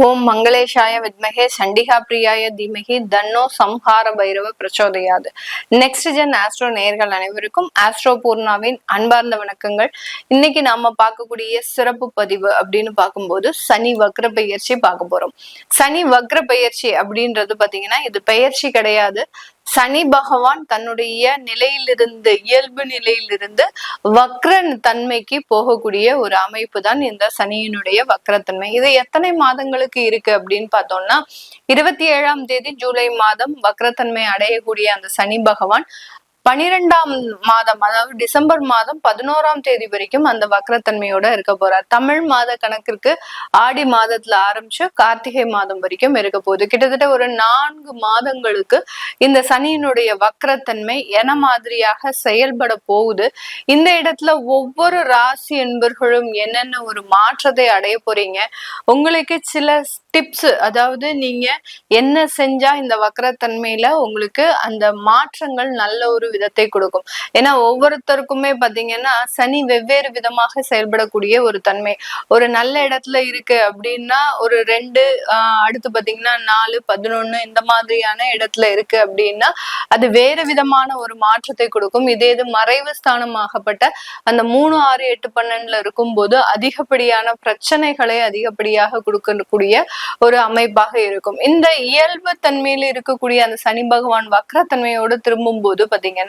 ஓம் மங்களேஷாய வித்மகே சண்டிகா பிரியாய தீமகி தன்னோ சம்ஹார பைரவ பிரச்சோதயாது. நெக்ஸ்ட் ஜென் ஆஸ்ட்ரோ நேயர்கள் அனைவருக்கும் ஆஸ்ட்ரோ பூர்ணாவின் அன்பார்ந்த வணக்கங்கள். இன்னைக்கு நாம பார்க்கக்கூடிய சிறப்பு பதிவு அப்படின்னு பார்க்கும்போது சனி வக்ர பெயர்ச்சி பார்க்க போறோம். சனி வக்ர பெயர்ச்சி அப்படின்றது பாத்தீங்கன்னா இது பெயர்ச்சி கிடையாது. சனி பகவான் தன்னுடைய நிலையிலிருந்து இயல்பு நிலையிலிருந்து வக்ர தன்மைக்கு போகக்கூடிய ஒரு அமைப்பு தான் இந்த சனியினுடைய வக்ரத்தன்மை. இது எத்தனை மாதங்களுக்கு இருக்கு அப்படின்னு பார்த்தோம்னா 27ஆம் தேதி ஜூலை மாதம் வக்ரத்தன்மை அடையக்கூடிய அந்த சனி பகவான் 12ஆம் மாதம் அதாவது டிசம்பர் மாதம் 11ஆம் தேதி வரைக்கும் அந்த வக்ரத்தன்மையோட இருக்க போறார். தமிழ் மாத கணக்கிற்கு ஆடி மாதத்துல ஆரம்பிச்சு கார்த்திகை மாதம் வரைக்கும் இருக்க போகுது. கிட்டத்தட்ட ஒரு 4 மாதங்களுக்கு இந்த சனியினுடைய வக்ரத்தன்மை என மாதிரியாக செயல்பட போகுது. இந்த இடத்துல ஒவ்வொரு ராசி என்பர்களும் என்னென்ன ஒரு மாற்றத்தை அடைய போறீங்க, உங்களுக்கு சில டிப்ஸ், அதாவது நீங்க என்ன செஞ்சா இந்த வக்ரத்தன்மையில உங்களுக்கு அந்த மாற்றங்கள் நல்ல ஒரு விதத்தை கொடுக்கும். ஏன்னா ஒவ்வொருத்தருக்குமே பாத்தீங்கன்னா சனி வெவ்வேறு விதமாக செயல்படக்கூடிய ஒரு தன்மை. ஒரு நல்ல இடத்துல இருக்கு அப்படின்னா ஒரு 2 அடுத்து பாத்தீங்கன்னா 4 11 இந்த மாதிரியான இடத்துல இருக்கு அப்படின்னா அது வேறு விதமான ஒரு மாற்றத்தை கொடுக்கும். இதே இது மறைவு ஸ்தானமாகப்பட்ட அந்த 3 6 8 12ல இருக்கும் போது அதிகப்படியான பிரச்சனைகளை அதிகப்படியாக கொடுக்கக்கூடிய ஒரு அமைப்பாக இருக்கும். இந்த இயல்பு தன்மையில இருக்கக்கூடிய அந்த சனி பகவான் வக்ரத்தன்மையோடு திரும்பும் போது பாத்தீங்கன்னா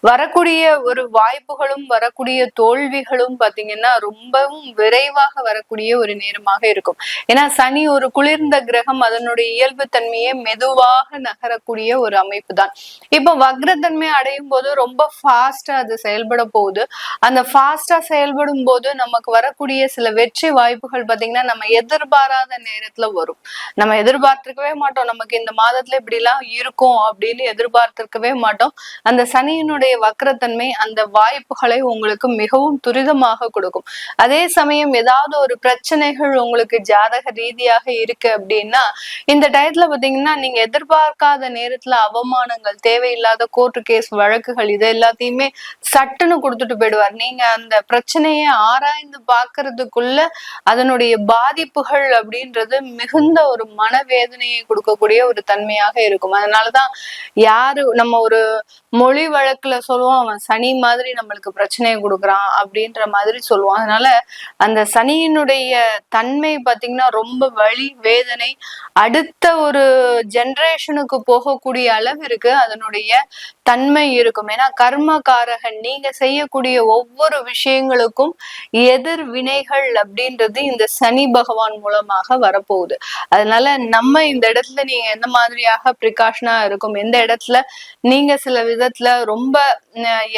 வரக்கூடிய ஒரு வாய்ப்புகளும் வரக்கூடிய தோல்விகளும் பாத்தீங்கன்னா ரொம்பவும் விரைவாக வரக்கூடிய ஒரு நேரமாக இருக்கும். ஏன்னா சனி ஒரு குளிர்ந்த கிரகம், அதனுடைய இயல்பு தன்மையை மெதுவாக நகரக்கூடிய ஒரு அமைப்பு தான். இப்ப வக்ரத்தன்மை அடையும் போது ரொம்ப ஃபாஸ்டா அது செயல்பட போகுது. அந்த ஃபாஸ்டா செயல்படும் போது நமக்கு வரக்கூடிய சில வெற்றி வாய்ப்புகள் பாத்தீங்கன்னா நம்ம எதிர்பாராத நேரத்துல வரும். நம்ம எதிர்பார்த்திருக்கவே மாட்டோம் நமக்கு இந்த மாதத்துல இப்படி எல்லாம் இருக்கும் அப்படின்னு எதிர்பார்த்திருக்கவே மாட்டோம். அந்த சனியினுடைய வக்ரத்தன்மை அந்த வாய்ப்புகளை உங்களுக்கு மிகவும் துரிதமாக கொடுக்கும். அதே சமயம் ஏதாவது ஒரு பிரச்சனைகள் உங்களுக்கு ஜாதக ரீதியாக இருக்கு அப்படின்னா இந்த டயத்துல பாத்தீங்கன்னா நீங்க எதிர்பார்க்காத நேரத்துல அவமானங்கள், தேவையில்லாத கோர்ட்டு கேஸ் வழக்குகள் இது எல்லாத்தையுமே சட்டுன்னு கொடுத்துட்டு போயிடுவார். நீங்க அந்த பிரச்சனையை ஆராய்ந்து பாக்குறதுக்குள்ள அதனுடைய பாதிப்புகள் அப்படின்றது மிகுந்த ஒரு மனவேதனையை கொடுக்கக்கூடிய ஒரு தன்மையாக இருக்கும். அதனாலதான் யாரு நம்ம ஒரு மொழி வழக்குல சொல்லுவோம் அவன் சனி மாதிரி நம்மளுக்கு பிரச்சனையை கொடுக்குறான் அப்படின்ற மாதிரி சொல்லுவோம். அதனால அந்த சனியினுடைய தன்மை பாத்தீங்கன்னா ரொம்ப வலி வேதனை அடுத்த ஒரு ஜெனரேஷனுக்கு போகக்கூடிய அளவிற்கு அதனுடைய தன்மை இருக்கும். ஏன்னா கர்மகாரகன், நீங்க செய்யக்கூடிய ஒவ்வொரு விஷயங்களுக்கும் எதிர் வினைகள் அப்படின்றது இந்த சனி பகவான் மூலமாக வரப்போகுது. அதனால நம்ம இந்த இடத்துல நீங்க எந்த மாதிரியாக பிரிகாஷனா இருக்கும், எந்த இடத்துல நீங்க சில விதத்துல ரொம்ப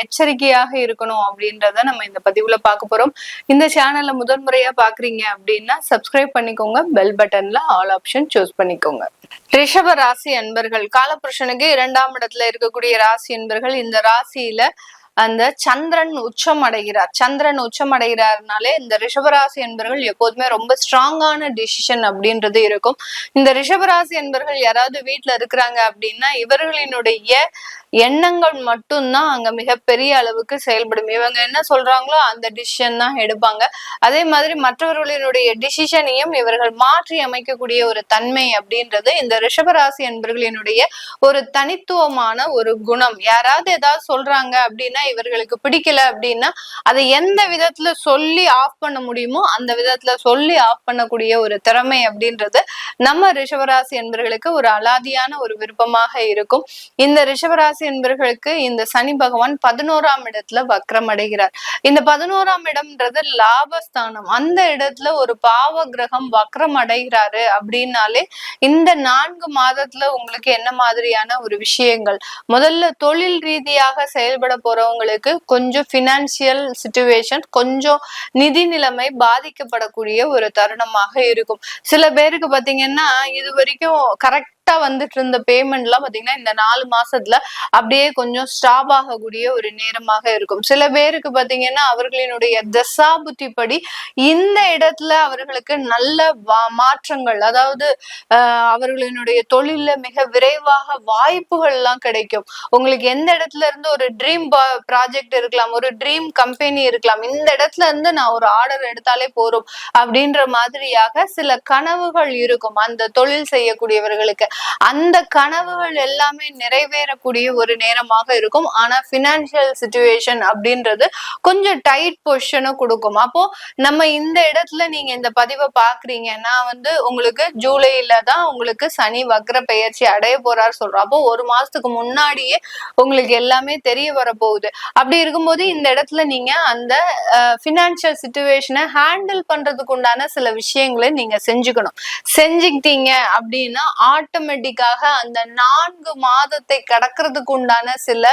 எச்சரிக்கையாக இருக்கணும் அப்படின்றத நம்ம இந்த பதிவுல பார்க்க போறோம். இந்த சேனல்ல முதல் முறையா பாக்குறீங்க அப்படின்னா சப்ஸ்கிரைப் பண்ணிக்கோங்க, பெல் பட்டன்ல ஆல் ஆப்ஷன் சூஸ் பண்ணிக்கோங்க. ரிஷப ராசி அன்பர்கள், காலபுருஷனுக்கு 2ஆம் இடத்துல இருக்கக்கூடிய ராசி அன்பர்கள், இந்த ராசியில அந்த சந்திரன் உச்சம் அடைகிறார். சந்திரன் உச்சம் அடைகிறாருனாலே இந்த ரிஷபராசி என்பர்கள் எப்போதுமே ரொம்ப ஸ்ட்ராங்கான டிசிஷன் அப்படின்றது இருக்கும். இந்த ரிஷபராசி என்பர்கள் யாராவது வீட்டுல இருக்கிறாங்க அப்படின்னா இவர்களினுடைய எண்ணங்கள் மட்டும்தான் அங்க மிகப்பெரிய அளவுக்கு செயல்படும். இவங்க என்ன சொல்றாங்களோ அந்த டிசிஷன் தான் எடுப்பாங்க. அதே மாதிரி மற்றவர்களினுடைய டிசிஷனையும் இவர்கள் மாற்றி அமைக்கக்கூடிய ஒரு தன்மை அப்படின்றது இந்த ரிஷபராசி என்பர்களினுடைய ஒரு தனித்துவமான ஒரு குணம். யாராவது ஏதாவது சொல்றாங்க அப்படின்னா இவர்களுக்கு பிடிக்கல அப்படின்னா அதை எந்த விதத்துல சொல்லி ஆஃப் பண்ண முடியுமோ அந்த விதத்துல சொல்லி ஆஃப் பண்ணக்கூடிய ஒரு திறமை அப்படின்றது நம்ம ரிஷபராசி என்பர்களுக்கு ஒரு அலாதியான ஒரு விருப்பமாக இருக்கும். இந்த ரிஷபராசி என்பர்களுக்கு இந்த சனி பகவான் 11ஆம் இடத்துல வக்ரம் அடைகிறார். இந்த 11ஆம் இடம்ன்றது லாபஸ்தானம். அந்த இடத்துல ஒரு பாவ கிரகம் வக்ரம் அடைகிறாரு அப்படின்னாலே இந்த 4 மாதத்துல உங்களுக்கு என்ன மாதிரியான ஒரு விஷயங்கள், முதல்ல தொழில் ரீதியாக செயல்பட போறவங்களுக்கு கொஞ்சம் பினான்சியல் சிச்சுவேஷன், கொஞ்சம் நிதி நிலைமை பாதிக்கப்படக்கூடிய ஒரு தருணமாக இருக்கும். சில பேருக்கு பாத்தீங்கன்னா இது வரைக்கும் கரெக்டா கரெக்டா வந்துட்டு இருந்த பேமெண்ட் எல்லாம் பாத்தீங்கன்னா இந்த 4 மாசத்துல அப்படியே கொஞ்சம் ஸ்டாப் ஆகக்கூடிய ஒரு நேரமாக இருக்கும். சில பேருக்கு பாத்தீங்கன்னா அவர்களினுடைய தசாபுத்தி படி இந்த இடத்துல அவர்களுக்கு நல்ல மாற்றங்கள், அதாவது அவர்களினுடைய தொழில மிக விரைவாக வாய்ப்புகள் எல்லாம் கிடைக்கும். உங்களுக்கு எந்த இடத்துல இருந்து ஒரு ட்ரீம் ப்ராஜெக்ட் இருக்கலாம், ஒரு ட்ரீம் கம்பெனி இருக்கலாம், இந்த இடத்துல இருந்து நான் ஒரு ஆர்டர் எடுத்தாலே போறோம் அப்படின்ற மாதிரியாக சில கனவுகள் இருக்கும் அந்த தொழில் செய்யக்கூடியவர்களுக்கு. அந்த கனவுகள் எல்லாமே நிறைவேறக்கூடிய ஒரு நேரமாக இருக்கும். ஆனா பினான்சியல் சிச்சுவேஷன் அப்படின்றது கொஞ்சம் டைட் பொசிஷனை கொடுக்கும். அப்போ நம்ம இந்த இடத்துல நீங்க இந்த பதிவை பாக்குறீங்கன்னா உங்களுக்கு ஜூலைல தான் உங்களுக்கு சனி வக்ர பெயர்ச்சி அடைய போறாரு சொல்றோம். அப்போ ஒரு மாசத்துக்கு முன்னாடியே உங்களுக்கு எல்லாமே தெரிய வரப்போகுது. அப்படி இருக்கும்போது இந்த இடத்துல நீங்க அந்த பினான்சியல் சிச்சுவேஷனை ஹேண்டில் பண்றதுக்கு உண்டான சில விஷயங்களை நீங்க செஞ்சுக்கிட்டீங்க அப்படின்னா ஆட்டோமேட்டிக்காக அந்த 4 மாதத்தை கடக்கிறதுக்கு உண்டான சில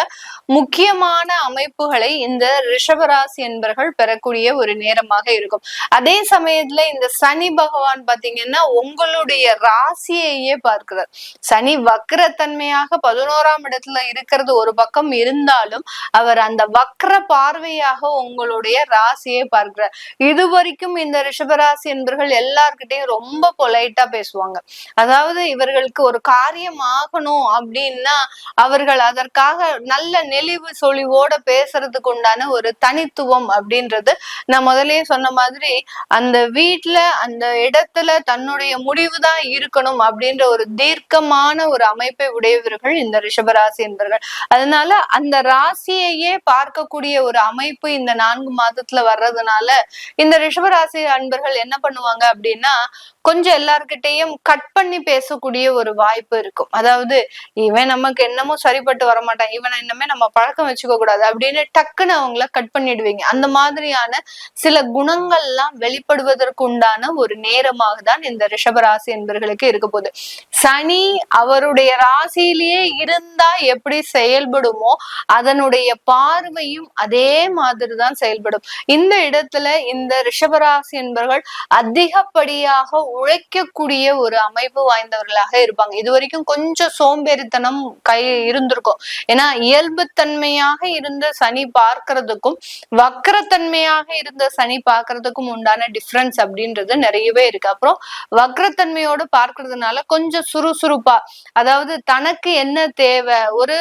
முக்கியமான அமைப்புகளை இந்த ரிஷபராசி என்பவர்கள் பெறக்கூடிய ஒரு நேரமாக இருக்கும். அதே சமயத்துல இந்த சனி பகவான் பாத்தீங்கன்னா உங்களுடைய ராசியையே பார்க்கிறார். சனி வக்ரத்தன்மையாக 11ஆம் இடத்துல இருக்கிறது ஒரு பக்கம் இருந்தாலும் அவர் அந்த வக்ர பார்வையாக உங்களுடைய ராசியை பார்க்கிறார். இதுவரைக்கும் இந்த ரிஷபராசி என்பவர்கள் எல்லார்கிட்டையும் ரொம்ப பொலைட்டா பேசுவாங்க. அதாவது இவர்களுக்கு ஒரு காரியம் ஆகணும் அப்படின்னா அவர்கள் அதற்காக நல்ல நெளிவு சொலிவோட பேசுறதுக்கு உண்டான ஒரு தனித்துவம் அப்படின்றது நான் முதலே சொன்ன மாதிரி அந்த வீட்டுல அந்த இடத்துல தன்னுடைய முடிவு தான் இருக்கணும் அப்படின்ற ஒரு தீர்க்கமான ஒரு அமைப்பை உடையவர்கள் இந்த ரிஷபராசி என்பவர்கள். அதனால அந்த ராசியையே பார்க்கக்கூடிய ஒரு அமைப்பு இந்த 4 மாதத்துல வர்றதுனால இந்த ரிஷபராசி அன்பர்கள் என்ன பண்ணுவாங்க அப்படின்னா கொஞ்சம் எல்லார்கிட்டையும் கட் பண்ணி பேசக்கூடிய ஒரு வாய்ப்பு இருக்கும். அதாவது இவன் நமக்கு என்னமோ சரிப்பட்டு வரமாட்டான், இவனை இன்னமே நம்ம பழக்கம் வச்சுக்க கூடாது அப்படின்னு டக்குன்னு அவங்கள கட் பண்ணிடுவீங்க. அந்த மாதிரியான சில குணங்கள்லாம் வெளிப்படுவதற்கு உண்டான ஒரு நேரமாக தான் இந்த ரிஷபராசி என்பவர்களுக்கு இருக்க போகுது. சனி அவருடைய ராசியிலேயே இருந்தா எப்படி செயல்படுமோ அதனுடைய பார்வையும் அதே மாதிரிதான் செயல்படும். இந்த இடத்துல இந்த ரிஷபராசி என்பவர்கள் அதிகப்படியாக உழைக்கக்கூடிய ஒரு அமைப்பு வாய்ந்தவர்களாக இருப்பாங்க. இது வரைக்கும் கொஞ்சம் சோம்பேறித்தனம் இருந்திருக்கும். ஏன்னா இயல்புத்தன்மையாக இருந்த சனி பார்க்கறதுக்கும் வக்ரத்தன்மையாக இருந்த சனி பார்க்கறதுக்கும் உண்டான டிஃபரன்ஸ் அப்படின்றது நிறையவே இருக்கு. அப்புறம் வக்ரத்தன்மையோடு பார்க்கறதுனால கொஞ்சம் சுறுசுறுப்பா, அதாவது தனக்கு என்ன தேவை, ஒரு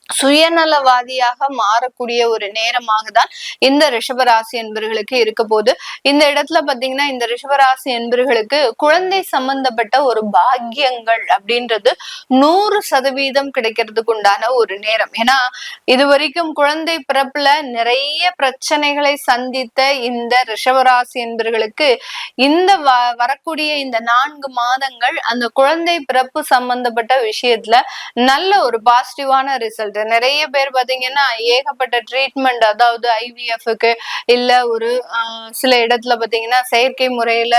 சுயநலவாதியாக மாறக்கூடிய ஒரு நேரமாக தான் இந்த ரிஷபராசி என்பவர்களுக்கு இருக்க போது. இந்த இடத்துல பாத்தீங்கன்னா இந்த ரிஷபராசி என்பவர்களுக்கு குழந்தை சம்பந்தப்பட்ட ஒரு பாக்கியங்கள் அப்படின்றது 100% கிடைக்கிறதுக்கு உண்டான ஒரு நேரம். ஏன்னா இது வரைக்கும் குழந்தை பிறப்புல நிறைய பிரச்சனைகளை சந்தித்த இந்த ரிஷபராசி என்பவர்களுக்கு இந்த வரக்கூடிய இந்த 4 மாதங்கள் அந்த குழந்தை பிறப்பு சம்பந்தப்பட்ட விஷயத்துல நல்ல ஒரு பாசிட்டிவான ரிசல்ட். நிறைய பேர் பாத்தீங்கன்னா ஏகப்பட்ட ட்ரீட்மெண்ட், அதாவது ஐவிஎஃப்க்கு இல்ல ஒரு சில இடத்துல பாத்தீங்கன்னா செயற்கை முறையில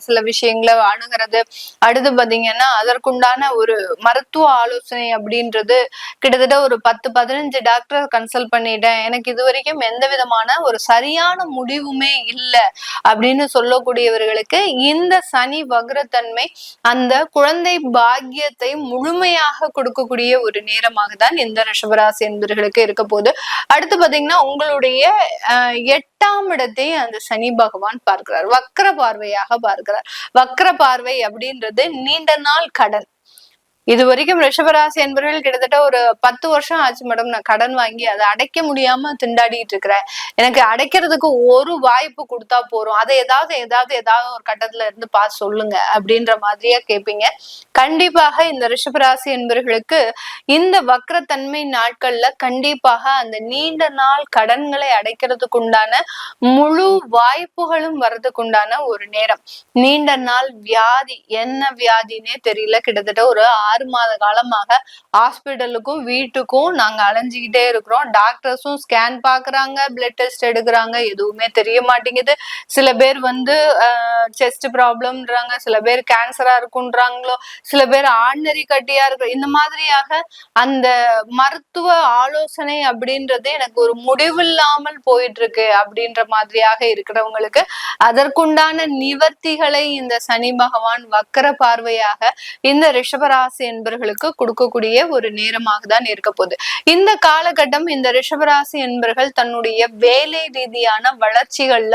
சில விஷயங்களை அணுகிறது. அடுத்து பாத்தீங்கன்னா அதற்குண்டான ஒரு மருத்துவ ஆலோசனை அப்படின்றது கிட்டத்தட்ட ஒரு 10-15 டாக்டர் கன்சல்ட் பண்ணிட்டேன், எனக்கு இது வரைக்கும் எந்த விதமான ஒரு சரியான முடிவுமே இல்லை அப்படின்னு சொல்லக்கூடியவர்களுக்கு இந்த சனி வக்ரத்தன்மை அந்த குழந்தை பாக்கியத்தை முழுமையாக கொடுக்கக்கூடிய ஒரு நேரமாக தான் இந்த ரிஷபராசி என்பவர்களுக்கு இருக்க போது. அடுத்து பாத்தீங்கன்னா உங்களுடைய 8ஆம் இடத்தை அந்த சனி பகவான் பார்க்கிறார், வக்ர பார்வையாக பார்க்கிறார். வக்ர பார்வை அப்படின்றது நீண்ட நாள் கடன். இது வரைக்கும் ரிஷபராசி என்பவர்கள் கிட்டத்தட்ட ஒரு 10 வருஷம் ஆச்சு மேடம் நான் கடன் வாங்கி அதை அடைக்க முடியாம திண்டாடிட்டு இருக்கிறேன், எனக்கு அடைக்கிறதுக்கு ஒரு வாய்ப்பு கொடுத்தா போறோம், அதை ஏதாவது ஒரு கட்டத்துல இருந்து பார்த்து சொல்லுங்க அப்படின்ற மாதிரியா கேட்பீங்க. கண்டிப்பாக இந்த ரிஷபராசி என்பவர்களுக்கு இந்த வக்ரத்தன்மை நாட்கள்ல கண்டிப்பாக அந்த நீண்ட நாள் கடன்களை அடைக்கிறதுக்கு உண்டான முழு வாய்ப்புகளும் வர்றதுக்கு உண்டான ஒரு நேரம். நீண்ட நாள் வியாதி, என்ன வியாதினே தெரியல, கிட்டத்தட்ட ஒரு 6 மாத காலமாக ஹாஸ்பிட்டலுக்கும் வீட்டுக்கும் நாங்க அலைஞ்சுக்கிட்டே இருக்கிறோம். டாக்டர்ஸும் ஸ்கேன் பாக்குறாங்க, பிளட் டெஸ்ட் எடுக்கிறாங்க, எதுவுமே தெரிய மாட்டேங்குது. சில பேர் வந்து செஸ்ட் ப்ராப்ளம்ன்றாங்க, சில பேர் கேன்சரா இருக்குன்றாங்களோ, சில பேர் ஆர்டினரி கட்டியா இருக்கு. இந்த மாதிரியாக அந்த மருத்துவ ஆலோசனை அப்படின்றது எனக்கு ஒரு முடிவில்லாமல் போயிட்டு இருக்கு அப்படின்ற மாதிரியாக இருக்கிறவங்களுக்கு அதற்குண்டான நிவர்த்திகளை இந்த சனி பகவான் வக்கர பார்வையாக இந்த ரிஷபராசி என்பர்களுக்கு கொடுக்கக்கூடிய ஒரு நேரமாக தான் இருக்க போகுது. இந்த காலகட்டம் இந்த ரிஷபராசி என்பர்கள் தன்னுடைய வேலை ரீதியான வளர்ச்சிகள்ல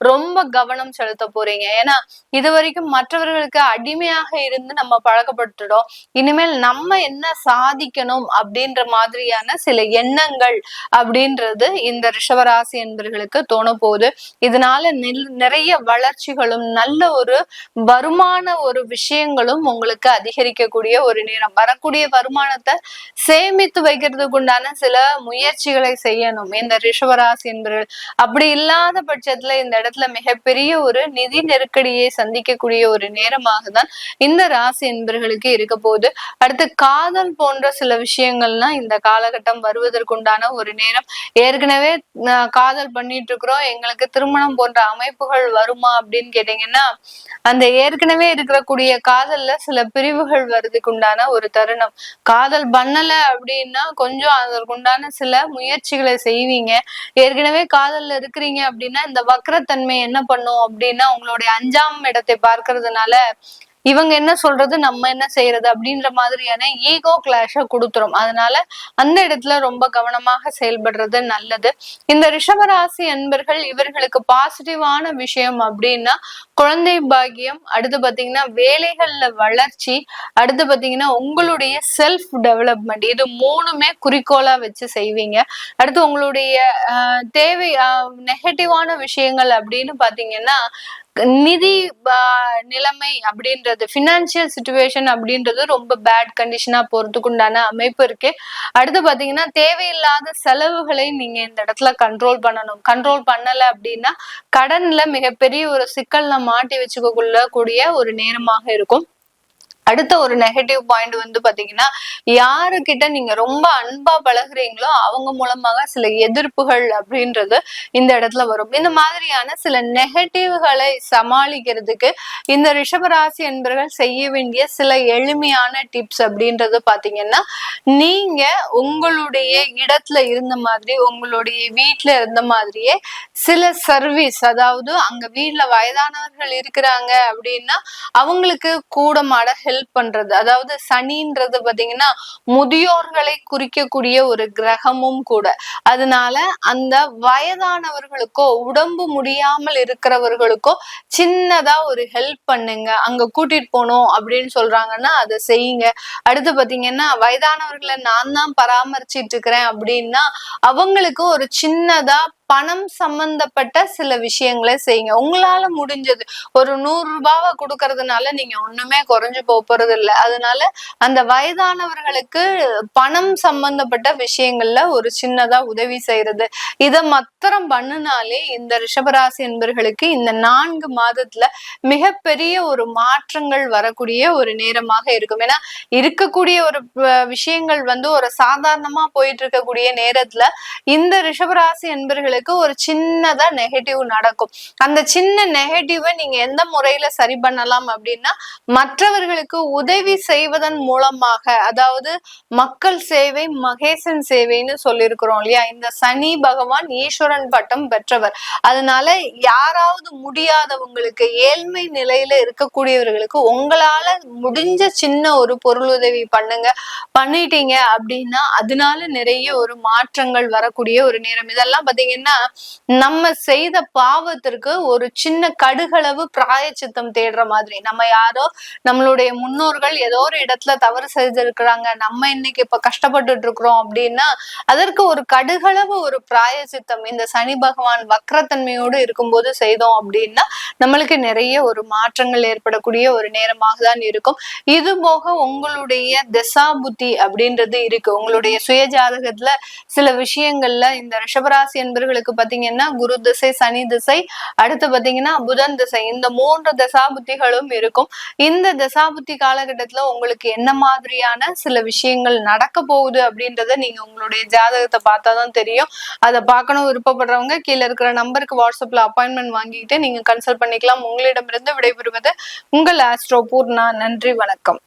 ரொம்ப கவனம் செலுத்த போறீங்க. ஏன்னா இது வரைக்கும் மற்றவர்களுக்கு அடிமையாக இருந்து நம்ம பழக்கப்பட்டுட்டோம். இனிமேல் நம்ம என்ன சாதிக்கணும் அப்படின்ற மாதிரியான சில எண்ணங்கள் அப்படின்றது இந்த ரிஷபராசி என்பர்களுக்கு தோண போகுது. இதனால நிறைய வளர்ச்சிகளும் நல்ல ஒரு வருமான ஒரு விஷயங்களும் உங்களுக்கு அதிகரிக்கக்கூடிய ஒரு நேரம். வரக்கூடிய வருமானத்தை சேமித்து வைக்கிறதுக்கு உண்டான சில முயற்சிகளை செய்யணும் இந்த ரிஷபராசி என்பர்கள். அப்படி இல்லாத பட்சத்துல இந்த இடத்துல மிகப்பெரிய ஒரு நிதி நெருக்கடியை சந்திக்கக்கூடிய ஒரு நேரமாக தான் இந்த ராசி என்பர்களுக்கு இருக்க போகுது. அடுத்து காதல் போன்ற சில விஷயங்கள்லாம் இந்த காலகட்டம் வருவதற்குண்டான ஒரு நேரம். ஏற்கனவே காதல் பண்ணிட்டு இருக்கிறோம், எங்களுக்கு திருமணம் போன்ற அமைப்புகள் வருமா அப்படின்னு கேட்டீங்கன்னா, அந்த ஏற்கனவே இருக்கக்கூடிய காதல்ல சில பிரிவுகள் வருவதுக்கு உண்டான ஒரு தருணம். காதல் பண்ணல அப்படின்னா கொஞ்சம் அதற்குண்டான சில முயற்சிகளை செய்வீங்க. ஏற்கனவே காதல்ல இருக்கிறீங்க அப்படின்னா இந்த வக்ரத்தன்மை என்ன பண்ணும் அப்படின்னா உங்களுடைய 5ஆம் இடத்தை பார்க்கறதுனால இவங்க என்ன சொல்றது நம்ம என்ன செய்யறது அப்படின்ற மாதிரியான ஈகோ கிளாஷ கொடுத்துரும். அதனால அந்த இடத்துல ரொம்ப கவனமாக செயல்படுறது நல்லது. இந்த ரிஷபராசி அன்பர்கள் இவர்களுக்கு பாசிட்டிவான விஷயம் அப்படின்னா குழந்தை பாக்கியம், அடுத்து பாத்தீங்கன்னா வேலைகள்ல வளர்ச்சி, அடுத்து பாத்தீங்கன்னா உங்களுடைய செல்ஃப் டெவலப்மெண்ட், இது 3மே குறிக்கோளா வச்சு செய்வீங்க. அடுத்து உங்களுடைய தேவை நெகட்டிவான விஷயங்கள் அப்படின்னு பாத்தீங்கன்னா நிதி நிலைமை அப்படின்றது, பினான்சியல் சிச்சுவேஷன் அப்படின்றது ரொம்ப பேட் கண்டிஷனா போறதுக்கு உண்டான அமைப்பு இருக்கு. அடுத்து பாத்தீங்கன்னா தேவையில்லாத செலவுகளை நீங்க இந்த இடத்துல கண்ட்ரோல் பண்ணணும். கண்ட்ரோல் பண்ணல அப்படின்னா கடன்ல மிகப்பெரிய ஒரு சிக்கல்ல மாட்டி வச்சுக்க கூடிய ஒரு நேரமாக இருக்கும். அடுத்த ஒரு நெகட்டிவ் பாயிண்ட் வந்து பாத்தீங்கன்னா யாருக்கிட்ட நீங்க ரொம்ப அன்பா பழகுறீங்களோ அவங்க மூலமாக சில எதிர்ப்புகள் அப்படின்றது இந்த இடத்துல வரும். இந்த மாதிரியான சில நெகட்டிவ்களை சமாளிக்கிறதுக்கு இந்த ரிஷபராசி என்பவர்கள் செய்ய வேண்டிய சில எளிமையான டிப்ஸ் அப்படின்றது பாத்தீங்கன்னா, நீங்க உங்களுடைய இடத்துல இருந்த மாதிரி உங்களுடைய வீட்டுல இருந்த மாதிரியே சில சர்வீஸ், அதாவது அங்க வீட்டுல வயதானவர்கள் இருக்கிறாங்க அப்படின்னா அவங்களுக்கு கூட மாட ஹெல்ப் பண்றது. அதாவது சனின்றது பாத்தீங்கன்னா முதியோர்களை குறிக்கக்கூடிய ஒரு கிரகமும் கூட. அதனால அந்த வயதானவர்களுக்கோ உடம்பு முடியாமல் இருக்கிறவர்களுக்கோ சின்னதா ஒரு ஹெல்ப் பண்ணுங்க. அங்க கூட்டிட்டு போனோம் அப்படின்னு சொல்றாங்கன்னா அதை செய்யுங்க. அடுத்து பாத்தீங்கன்னா வயதானவர்களை நான் தான் பராமரிச்சிட்டு இருக்கிறேன் அப்படின்னா அவங்களுக்கு ஒரு சின்னதா பணம் சம்பந்தப்பட்ட சில விஷயங்களை செய்யுங்க. உங்களால முடிஞ்சது ஒரு 100 ரூபாவை கொடுக்கறதுனால நீங்க ஒண்ணுமே குறைஞ்சு போறது இல்லை. அதனால அந்த வயதானவர்களுக்கு பணம் சம்பந்தப்பட்ட விஷயங்கள்ல ஒரு சின்னதா உதவி செய்யறது, இதை மாத்திரம் பண்ணுனாலே இந்த ரிஷபராசி என்பவர்களுக்கு இந்த 4 மாதத்துல மிகப்பெரிய ஒரு மாற்றங்கள் வரக்கூடிய ஒரு நேரமாக இருக்கும். ஏன்னா இருக்கக்கூடிய ஒரு விஷயங்கள் வந்து ஒரு சாதாரணமா போயிட்டு இருக்கக்கூடிய நேரத்துல இந்த ரிஷபராசி என்பவர்களுக்கு ஒரு சின்னதா நெகட்டிவ் நடக்கும். அந்த சின்ன நெகட்டிவை நீங்க எந்த முறையில சரி பண்ணலாம் அப்படின்னா மற்றவர்களுக்கு உதவி செய்வதன் மூலமாக, அதாவது மக்கள் சேவை மகேசன் சேவைன்னு சொல்லியிருக்கிறோம் இல்லையா. இந்த சனி பகவான் ஈஸ்வரன் பட்டம் பெற்றவர். அதனால யாராவது முடியாதவங்களுக்கு, ஏழ்மை நிலையில இருக்கக்கூடியவர்களுக்கு உங்களால முடிஞ்ச சின்ன ஒரு பொருளுதவி பண்ணுங்க. பண்ணிட்டீங்க அப்படின்னா அதனால நிறைய ஒரு மாற்றங்கள் வரக்கூடிய ஒரு நேரம். இதெல்லாம் பாத்தீங்கன்னா நம்ம செய்த பாவத்திற்கு ஒரு சின்ன கடுகளவு பிராயச்சித்தம் தேடுற மாதிரி. நம்ம யாரோ நம்மளுடைய முன்னோர்கள் ஏதோ ஒரு இடத்துல தவறு செய்திருக்கிறாங்க, நம்ம இன்னைக்கு இப்ப கஷ்டப்பட்டுட்டு இருக்கிறோம் அப்படின்னா அதற்கு ஒரு கடுகளவு ஒரு பிராயச்சித்தம் இந்த சனி பகவான் வக்ரத்தன்மையோடு இருக்கும்போது செய்தோம் அப்படின்னா நம்மளுக்கு நிறைய ஒரு மாற்றங்கள் ஏற்படக்கூடிய ஒரு நேரமாக தான் இருக்கும். இது போக உங்களுடைய தசா புத்தி அப்படின்றது இருக்கு. உங்களுடைய சுய ஜாதகத்துல சில விஷயங்கள்ல இந்த ரிஷபராசி என்பவர்களுக்கு உங்களுக்கு பாத்தீங்கன்னா குரு திசை, சனி திசை, அடுத்து பாத்தீங்கன்னா புதன் திசை, இந்த 3 தசாபுத்திகளும் இருக்கும். இந்த தசாபுத்தி காலகட்டத்துல உங்களுக்கு என்ன மாதிரியான சில விஷயங்கள் நடக்க போகுது அப்படின்றத நீங்க உங்களுடைய ஜாதகத்தை பார்த்தாதான் தெரியும். அதை பார்க்கணும் விருப்பப்படுறவங்க கீழே இருக்கிற நம்பருக்கு வாட்ஸ்அப்ல அப்பாயின்மெண்ட் வாங்கிட்டு நீங்க கன்சல்ட் பண்ணிக்கலாம். உங்களிடமிருந்து விடைபெறுவது உங்கள் ஆஸ்ட்ரோ பூர்ணா. நன்றி, வணக்கம்.